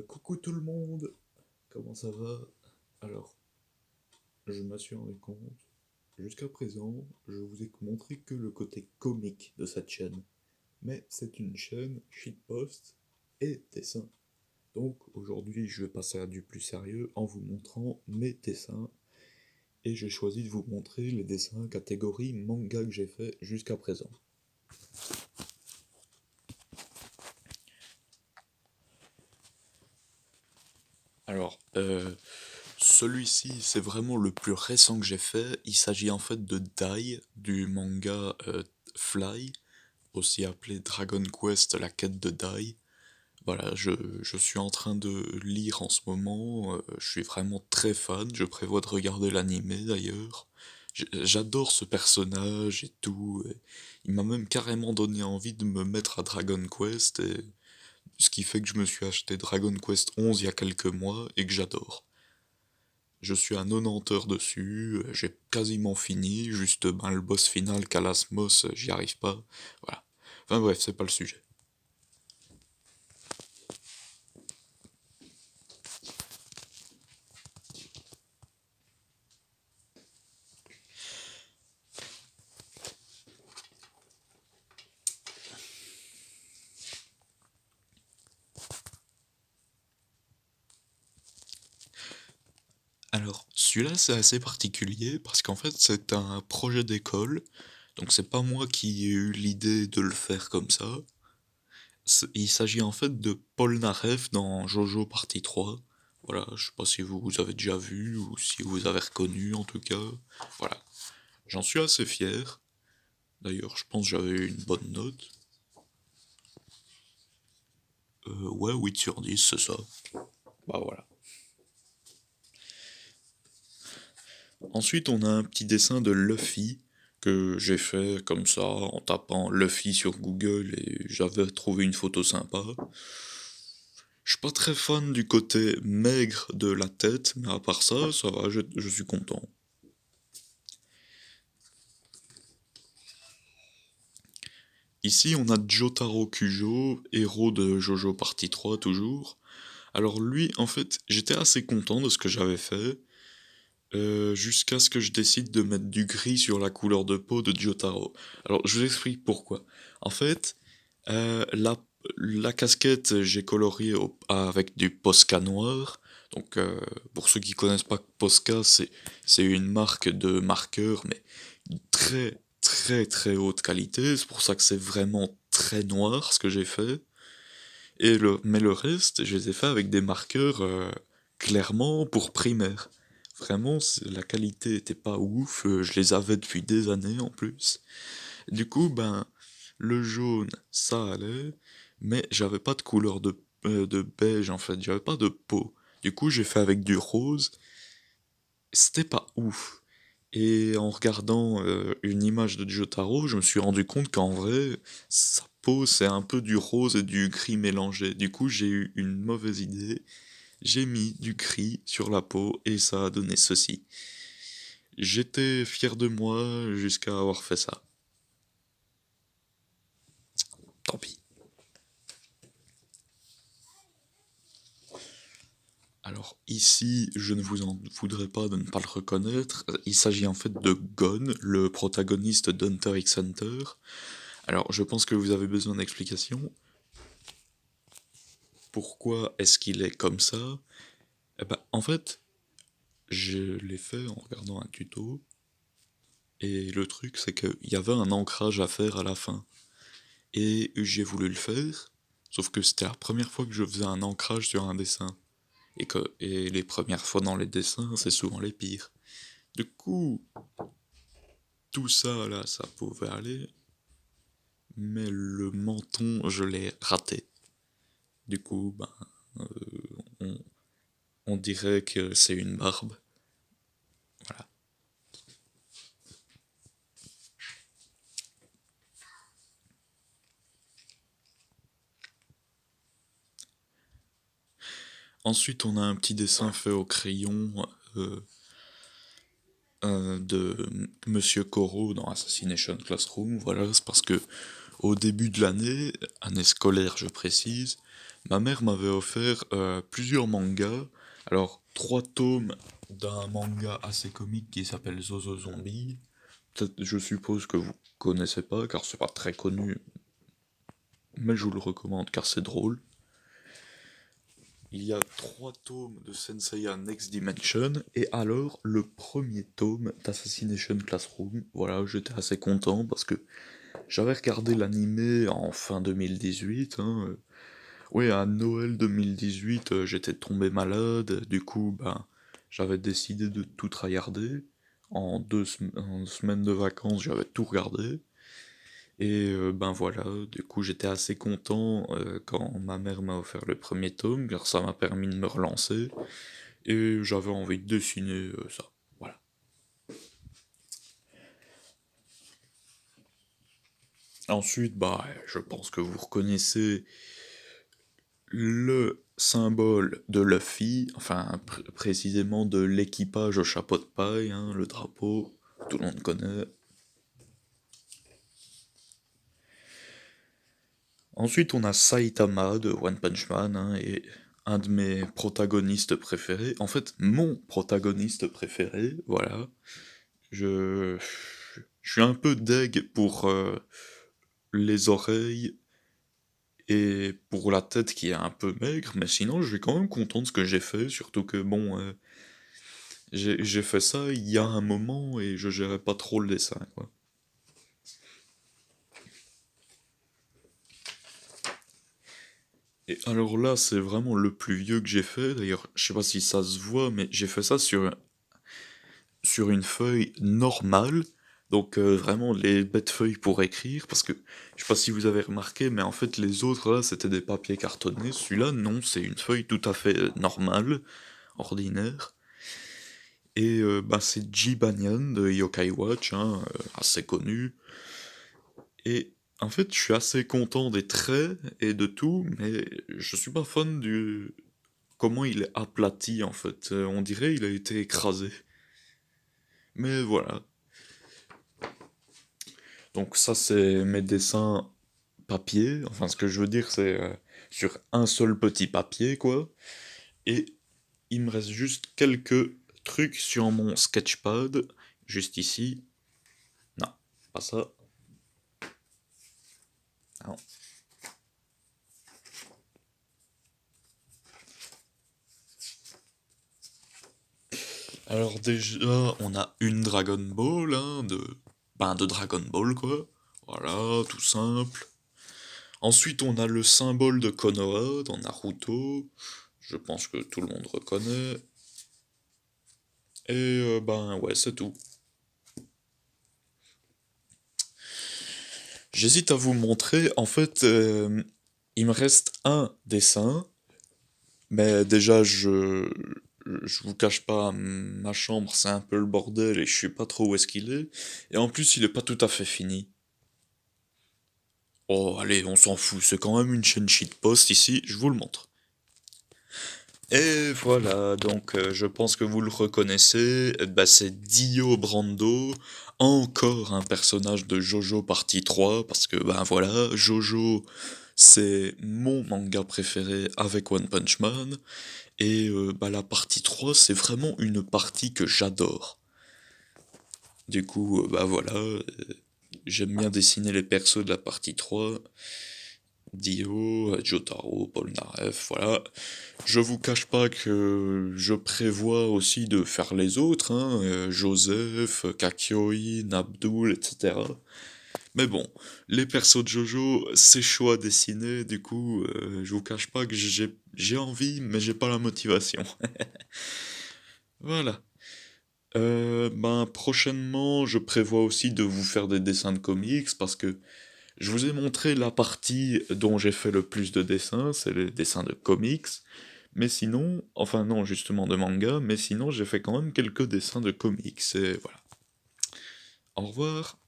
Coucou tout le monde, comment ça va? Alors, je me suis rendu compte, jusqu'à présent, je vous ai montré que le côté comique de cette chaîne, mais c'est une chaîne shitpost et dessin. Donc aujourd'hui, je vais passer à du plus sérieux en vous montrant mes dessins, et j'ai choisi de vous montrer les dessins catégorie manga que j'ai fait jusqu'à présent. Alors, celui-ci, c'est vraiment le plus récent que j'ai fait. Il s'agit en fait de Dai, du manga Fly, aussi appelé Dragon Quest, la quête de Dai. Voilà, je suis en train de lire en ce moment, je suis vraiment très fan, je prévois de regarder l'animé d'ailleurs. J'adore ce personnage et tout, et il m'a même carrément donné envie de me mettre à Dragon Quest, et ce qui fait que je me suis acheté Dragon Quest 11 il y a quelques mois et que j'adore. Je suis à 90 heures dessus, j'ai quasiment fini, juste le boss final Kalasmos, j'y arrive pas. Voilà. Enfin bref, c'est pas le sujet. Alors, celui-là c'est assez particulier parce qu'en fait c'est un projet d'école, donc c'est pas moi qui ai eu l'idée de le faire comme ça. Il s'agit en fait de Paul Narev dans Jojo partie 3. Voilà, je sais pas si vous avez déjà vu ou si vous avez reconnu en tout cas. Voilà, j'en suis assez fier. D'ailleurs, je pense que j'avais eu une bonne note. Ouais, 8 sur 10, c'est ça. Bah voilà. Ensuite, on a un petit dessin de Luffy que j'ai fait comme ça en tapant Luffy sur Google et j'avais trouvé une photo sympa. Je suis pas très fan du côté maigre de la tête, mais à part ça, ça va, je suis content. Ici, on a Jotaro Kujo, héros de Jojo partie 3 toujours. Alors lui, en fait, j'étais assez content de ce que j'avais fait, jusqu'à ce que je décide de mettre du gris sur la couleur de peau de Jotaro. Alors, je vous explique pourquoi. En fait, la casquette, j'ai colorié avec du Posca noir. Donc, pour ceux qui connaissent pas Posca, c'est une marque de marqueur, mais très, très, très haute qualité. C'est pour ça que c'est vraiment très noir ce que j'ai fait. Mais le reste, je les ai fait avec des marqueurs clairement pour primaire. Vraiment, la qualité était pas ouf, je les avais depuis des années en plus. Du coup, le jaune, ça allait, mais j'avais pas de couleur de beige en fait, j'avais pas de peau. Du coup, j'ai fait avec du rose, c'était pas ouf. Et en regardant une image de Jotaro, je me suis rendu compte qu'en vrai, sa peau c'est un peu du rose et du gris mélangé. Du coup, j'ai eu une mauvaise idée. J'ai mis du gris sur la peau et ça a donné ceci. J'étais fier de moi jusqu'à avoir fait ça. Tant pis. Alors ici, je ne vous en voudrais pas de ne pas le reconnaître. Il s'agit en fait de Gon, le protagoniste d'Hunter x Hunter. Alors je pense que vous avez besoin d'explications. Pourquoi est-ce qu'il est comme ça? En fait, je l'ai fait en regardant un tuto. Et le truc, c'est qu'il y avait un ancrage à faire à la fin. Et j'ai voulu le faire, sauf que c'était la première fois que je faisais un ancrage sur un dessin. Et les premières fois dans les dessins, c'est souvent les pires. Du coup, tout ça là, ça pouvait aller, mais le menton, je l'ai raté. Du coup, on, on dirait que c'est une barbe. Voilà. Ensuite, on a un petit dessin fait au crayon euh, de Monsieur Koro dans Assassination Classroom. Voilà, c'est parce que Au début de l'année, année scolaire je précise, ma mère m'avait offert plusieurs mangas. Alors, 3 tomes d'un manga assez comique qui s'appelle Zozo Zombie. Peut-être, je suppose que vous connaissez pas, car c'est pas très connu, mais je vous le recommande car c'est drôle. Il y a 3 tomes de Senseiya Next Dimension, et alors le premier tome d'Assassination Classroom. Voilà, j'étais assez content parce que j'avais regardé l'animé en fin 2018, hein. Oui, à Noël 2018, j'étais tombé malade, du coup, ben, j'avais décidé de tout tryharder. En semaines de vacances, j'avais tout regardé. Et ben voilà, du coup j'étais assez content quand ma mère m'a offert le premier tome, car ça m'a permis de me relancer, et j'avais envie de dessiner ça. Voilà. Ensuite, bah, je pense que vous reconnaissez le symbole de Luffy, enfin précisément de l'équipage au chapeau de paille, hein, le drapeau, tout le monde connaît. Ensuite, on a Saitama de One Punch Man, hein, et un de mes protagonistes préférés. En fait, mon protagoniste préféré, voilà. Je, je suis un peu deg pour les oreilles et pour la tête qui est un peu maigre, mais sinon, je suis quand même content de ce que j'ai fait, surtout que bon, j'ai fait ça il y a un moment et je gérais pas trop le dessin, quoi. Et alors là, c'est vraiment le plus vieux que j'ai fait. D'ailleurs, je sais pas si ça se voit, mais j'ai fait ça sur une feuille normale. Donc vraiment les bêtes feuilles pour écrire, parce que je sais pas si vous avez remarqué, mais en fait les autres là c'était des papiers cartonnés. Celui-là non, c'est une feuille tout à fait normale, ordinaire. Et bah, c'est G Banyan de Yokai Watch, hein, assez connu. Et en fait, je suis assez content des traits et de tout, mais je suis pas fan du comment il est aplati en fait. On dirait il a été écrasé. Mais voilà. Donc ça, c'est mes dessins papier. Enfin, ce que je veux dire, c'est sur un seul petit papier, quoi. Et il me reste juste quelques trucs sur mon sketchpad, juste ici. Non, pas ça. Non. Alors déjà, on a une Dragon Ball, hein, de Dragon Ball, quoi. Voilà, tout simple. Ensuite, on a le symbole de Konoha dans Naruto. Je pense que tout le monde reconnaît. Et ben ouais, c'est tout. J'hésite à vous montrer, en fait, il me reste un dessin, mais déjà je vous cache pas, ma chambre c'est un peu le bordel et je sais pas trop où est-ce qu'il est, et en plus il est pas tout à fait fini. Oh allez, on s'en fout, c'est quand même une chaîne shitpost ici, je vous le montre. Et voilà, donc je pense que vous le reconnaissez, bah, c'est Dio Brando, encore un personnage de Jojo partie 3, parce que ben voilà, Jojo c'est mon manga préféré avec One Punch Man, et bah, la partie 3 c'est vraiment une partie que j'adore. Du coup, bah voilà, j'aime bien dessiner les persos de la partie 3. Dio, Jotaro, Polnareff, voilà. Je vous cache pas que je prévois aussi de faire les autres, hein, Joseph, Kakioi, Nabdul, etc. Mais bon, les persos de Jojo, c'est chaud à dessiner, du coup, je vous cache pas que j'ai envie, mais j'ai pas la motivation. Voilà. Ben, prochainement, je prévois aussi de vous faire des dessins de comics, parce que je vous ai montré la partie dont j'ai fait le plus de dessins, c'est les dessins de comics. Mais sinon, enfin non, justement de manga, mais sinon j'ai fait quand même quelques dessins de comics, et voilà. Au revoir.